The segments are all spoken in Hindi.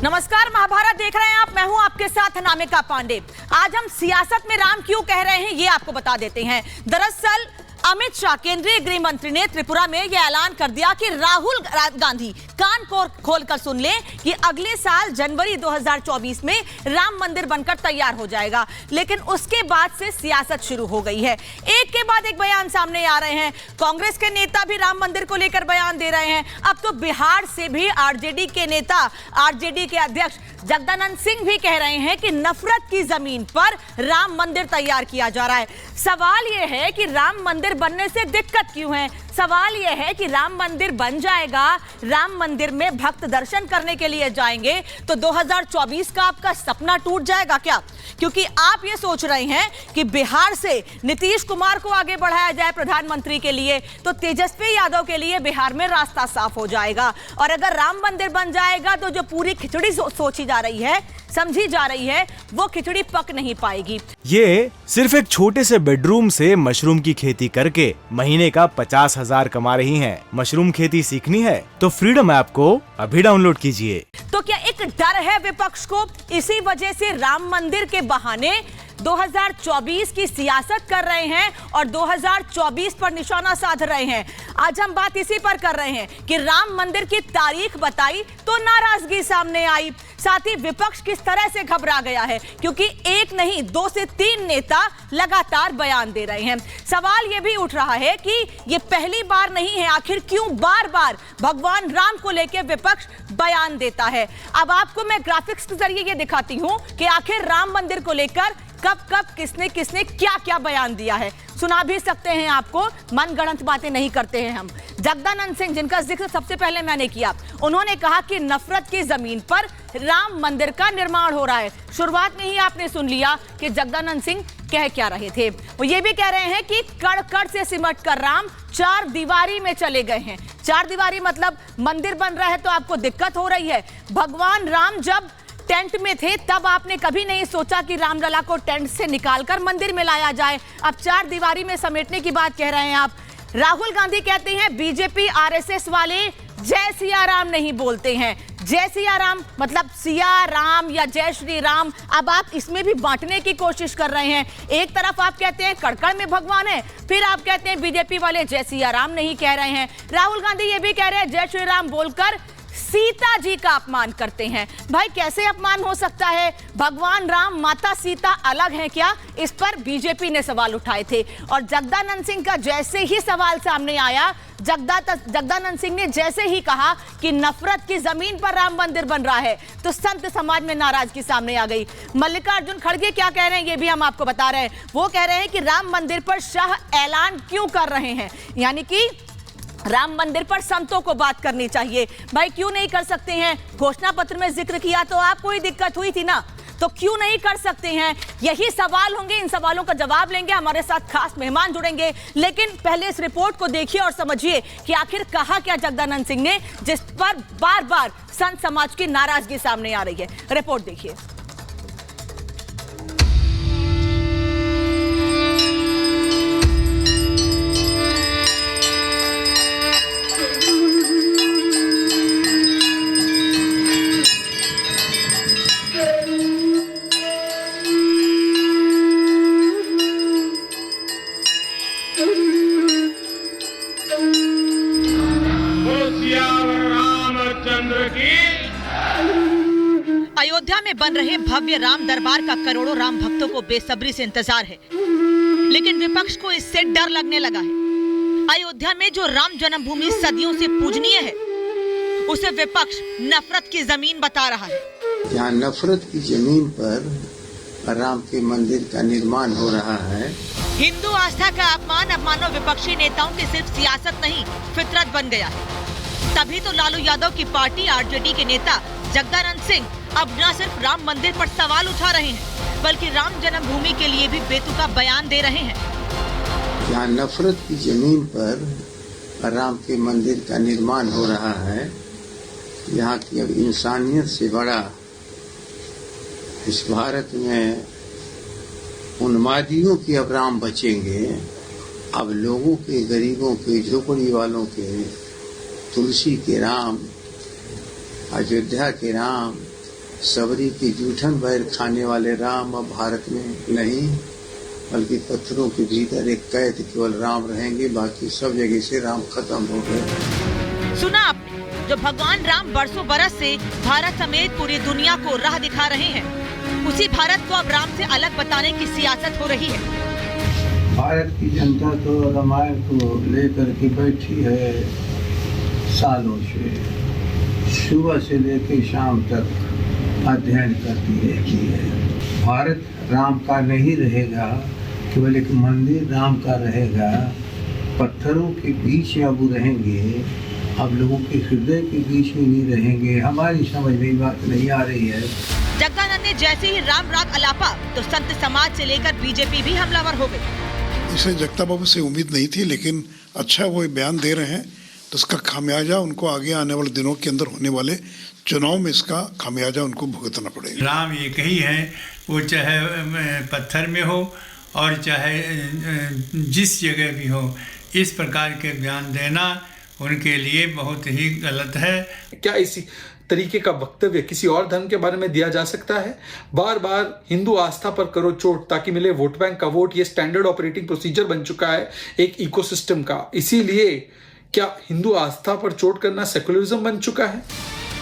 नमस्कार, महाभारत देख रहे हैं आप। मैं हूं आपके साथ अनामिका पांडे। आज हम सियासत में राम क्यों कह रहे हैं ये आपको बता देते हैं। दरअसल अमित शाह केंद्रीय गृह मंत्री ने त्रिपुरा में यह ऐलान कर दिया कि राहुल गांधी कान खोलकर सुन ले कि अगले साल जनवरी 2024 में राम मंदिर बनकर तैयार हो जाएगा। लेकिन उसके बाद से सियासत शुरू हो गई है। एक के बाद एक बयान सामने आ रहे हैं। कांग्रेस के नेता भी राम मंदिर को लेकर बयान दे रहे हैं। अब तो बिहार से भी आरजेडी के नेता, आरजेडी के अध्यक्ष जगदानंद सिंह भी कह रहे हैं कि नफरत की जमीन पर राम मंदिर तैयार किया जा रहा है। सवाल यह है कि राम मंदिर बनने से दिक्कत क्यों है। सवाल यह है कि राम मंदिर बन जाएगा, राम मंदिर में भक्त दर्शन करने के लिए जाएंगे तो 2024 का आपका सपना टूट जाएगा क्या? क्योंकि आप ये सोच रहे हैं कि बिहार से नीतीश कुमार को आगे बढ़ाया जाए प्रधानमंत्री के लिए तो तेजस्वी यादव के लिए बिहार में रास्ता साफ हो जाएगा। और अगर राम मंदिर बन जाएगा तो जो पूरी खिचड़ी सोची जा रही है, समझी जा रही है, वो खिचड़ी पक नहीं पाएगी। ये सिर्फ एक छोटे से बेडरूम से मशरूम की खेती करके महीने का 50,000 कमा रही हैं। मशरूम खेती सीखनी है तो फ्रीडम ऐप को अभी डाउनलोड कीजिए। तो क्या एक डर है विपक्ष को? इसी वजह से राम मंदिर के बहाने 2024 की सियासत कर रहे हैं और 2024 पर निशाना साध रहे हैं। आज हम बात इसी पर कर रहे हैं कि राम मंदिर की तारीख बताई तो नाराजगी सामने आई। साथ ही विपक्ष किस तरह से घबरा गया है, क्योंकि एक नहीं 2 से 3 नेता लगातार बयान दे रहे हैं। सवाल यह भी उठ रहा है कि यह पहली बार नहीं है, आखिर क्यों बार बार भगवान राम को लेकर विपक्ष बयान देता है। अब आपको मैं ग्राफिक्स के जरिए ये दिखाती हूं कि आखिर राम मंदिर को लेकर कब कब किसने क्या क्या बयान दिया है। सुना भी सकते हैं आपको, मनगढ़ंत बातें नहीं करते हैं हम। जगदानंद सिंह, जिनका जिक्र सबसे पहले मैंने किया, उन्होंने कहा कि नफरत की जमीन पर राम मंदिर का निर्माण हो रहा है। शुरुआत में ही आपने सुन लिया कि जगदानंद सिंह कह क्या रहे थे। वो ये भी कह रहे हैं कि कड़ से सिमट कर राम 4 दीवारी में चले गए हैं। 4 दीवारी मतलब मंदिर बन रहा है तो आपको दिक्कत हो रही है। भगवान राम जब टेंट में थे तब आपने कभी नहीं सोचा कि रामलला को टेंट से निकालकर मंदिर में लाया जाए। अब 4 दीवारी में समेटने की बात कह रहे हैं आप। राहुल गांधी कहते हैं बीजेपी आरएसएस वाले जय सिया राम नहीं बोलते हैं। जय सिया राम मतलब सिया राम या जय श्री राम। अब आप इसमें भी बांटने की कोशिश कर रहे हैं। एक तरफ आप कहते हैं कड़कड़ में भगवान है, फिर आप कहते हैं बीजेपी वाले जय सिया राम नहीं कह रहे हैं। राहुल गांधी ये भी कह रहे हैं जय श्री राम बोलकर सीता जी का अपमान करते हैं। भाई कैसे अपमान हो सकता है? भगवान राम माता सीता अलग हैं क्या? इस पर बीजेपी ने सवाल उठाए थे और जगदानंद सिंह का जैसे ही सवाल सामने आया, जगदानंद सिंह ने जैसे ही कहा कि नफरत की जमीन पर राम मंदिर बन रहा है तो संत समाज में नाराजगी सामने आ गई। मल्लिकार्जुन खड़गे क्या कह रहे हैं ये भी हम आपको बता रहे हैं। वो कह रहे हैं कि राम मंदिर पर शाह ऐलान क्यों कर रहे हैं, यानी कि राम मंदिर पर संतों को बात करनी चाहिए। भाई क्यों नहीं कर सकते हैं? घोषणा पत्र में जिक्र किया तो आपको ही दिक्कत हुई थी ना, तो क्यों नहीं कर सकते हैं? यही सवाल होंगे। इन सवालों का जवाब लेंगे, हमारे साथ खास मेहमान जुड़ेंगे। लेकिन पहले इस रिपोर्ट को देखिए और समझिए कि आखिर कहा क्या जगदानंद सिंह ने, जिस पर बार बार संत समाज की नाराजगी सामने आ रही है। रिपोर्ट देखिए। अयोध्या में बन रहे भव्य राम दरबार का करोड़ों राम भक्तों को बेसब्री से इंतजार है, लेकिन विपक्ष को इससे डर लगने लगा है। अयोध्या में जो राम जन्मभूमि सदियों से पूजनीय है, उसे विपक्ष नफरत की जमीन बता रहा है। यहाँ नफरत की जमीन पर राम के मंदिर का निर्माण हो रहा है। हिंदू आस्था का अपमान अब मानो विपक्षी नेताओं की सिर्फ सियासत नहीं, फितरत बन गया है। तभी तो लालू यादव की पार्टी आरजेडी के नेता जगदानंद सिंह अब न सिर्फ राम मंदिर पर सवाल उठा रहे हैं, बल्कि राम जन्मभूमि के लिए भी बेतुका बयान दे रहे हैं। यहाँ नफरत की जमीन पर राम के मंदिर का निर्माण हो रहा है। यहाँ की अब इंसानियत से बड़ा इस भारत में उन्मादियों की अब राम बचेंगे। अब लोगों के, गरीबों के, झोपड़ी वालों के, तुलसी के राम, अयोध्या के राम, सबरी की जूठन बैर खाने वाले राम अब भारत में नहीं, बल्कि पत्थरों के भीतर एक कैद केवल राम रहेंगे, बाकी सब जगह से राम खत्म हो गए। सुना आपने, जो भगवान राम बरसों बरस से भारत समेत पूरी दुनिया को राह दिखा रहे हैं, उसी भारत को अब राम से अलग बताने की सियासत हो रही है। भारत की जनता तो रामायण को लेकर के बैठी है सालों से, सुबह से लेकर शाम तक अध्ययन करती रहती है। भारत राम का नहीं रहेगा, केवल एक मंदिर राम का रहेगा। पत्थरों के बीच में अब रहेंगे, अब लोगों के हृदय के बीच में नहीं रहेंगे। हमारी समझ में बात नहीं आ रही है। जग्गानंद ने जैसे ही राम राग अलापा तो संत समाज से लेकर बीजेपी भी हमलावर हो गई। इसे जगता बाबू से उम्मीद नहीं थी, लेकिन अच्छा वो बयान दे रहे हैं, तो इसका खामियाजा उनको आगे आने वाले दिनों के अंदर होने वाले चुनाव में इसका खामियाजा उनको भुगतना पड़ेगा। राम एक ही है, वो चाहे पत्थर में हो और चाहे जिस जगह भी हो, इस प्रकार के बयान देना उनके लिए बहुत ही गलत है। क्या इसी तरीके का वक्तव्य किसी और धर्म के बारे में दिया जा सकता है? बार बार हिंदू आस्था पर करो चोट ताकि मिले वोट बैंक का वोट, ये स्टैंडर्ड ऑपरेटिंग प्रोसीजर बन चुका है एक इकोसिस्टम का। इसीलिए क्या हिंदू आस्था पर चोट करना सेकुलरिज्म बन चुका है?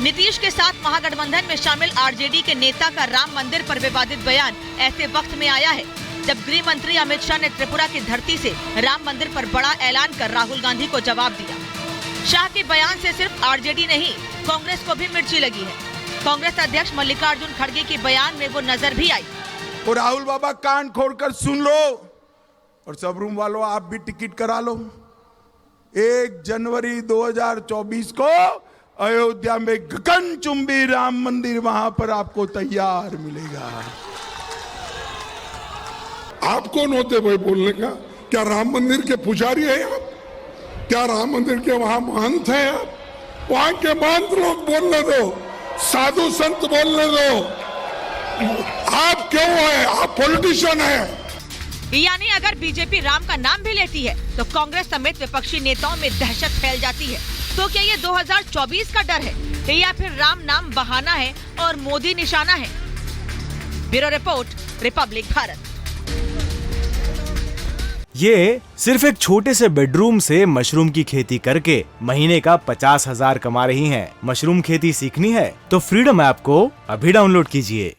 नीतीश के साथ महागठबंधन में शामिल आरजेडी के नेता का राम मंदिर पर विवादित बयान ऐसे वक्त में आया है जब गृह मंत्री अमित शाह ने त्रिपुरा की धरती से राम मंदिर पर बड़ा ऐलान कर राहुल गांधी को जवाब दिया। शाह के बयान से सिर्फ आरजेडी नहीं, कांग्रेस को भी मिर्ची लगी है। कांग्रेस अध्यक्ष मल्लिकार्जुन खड़गे के बयान में वो नजर भी आई। और राहुल बाबा कान खोलकर सुन लो, और सबरूम वालों आप भी टिकट करा लो। 1 जनवरी 2024 को अयोध्या में गगनचुंबी राम मंदिर वहां पर आपको तैयार मिलेगा। आप कौन होते भाई बोलने का? क्या राम मंदिर के पुजारी हैं आप? क्या राम मंदिर के वहां महंत हैं आप? वहां के महंत लोग बोलने दो, साधु संत बोलने दो। आप क्यों हैं? आप पॉलिटिशियन हैं। यानी अगर बीजेपी राम का नाम भी लेती है तो कांग्रेस समेत विपक्षी नेताओं में दहशत फैल जाती है। तो क्या ये 2024 का डर है या फिर राम नाम बहाना है और मोदी निशाना है? Bureau report, Republic Bharat. ये सिर्फ एक छोटे से बेडरूम से मशरूम की खेती करके महीने का 50,000 कमा रही हैं। मशरूम खेती सीखनी है तो फ्रीडम ऐप को अभी डाउनलोड कीजिए।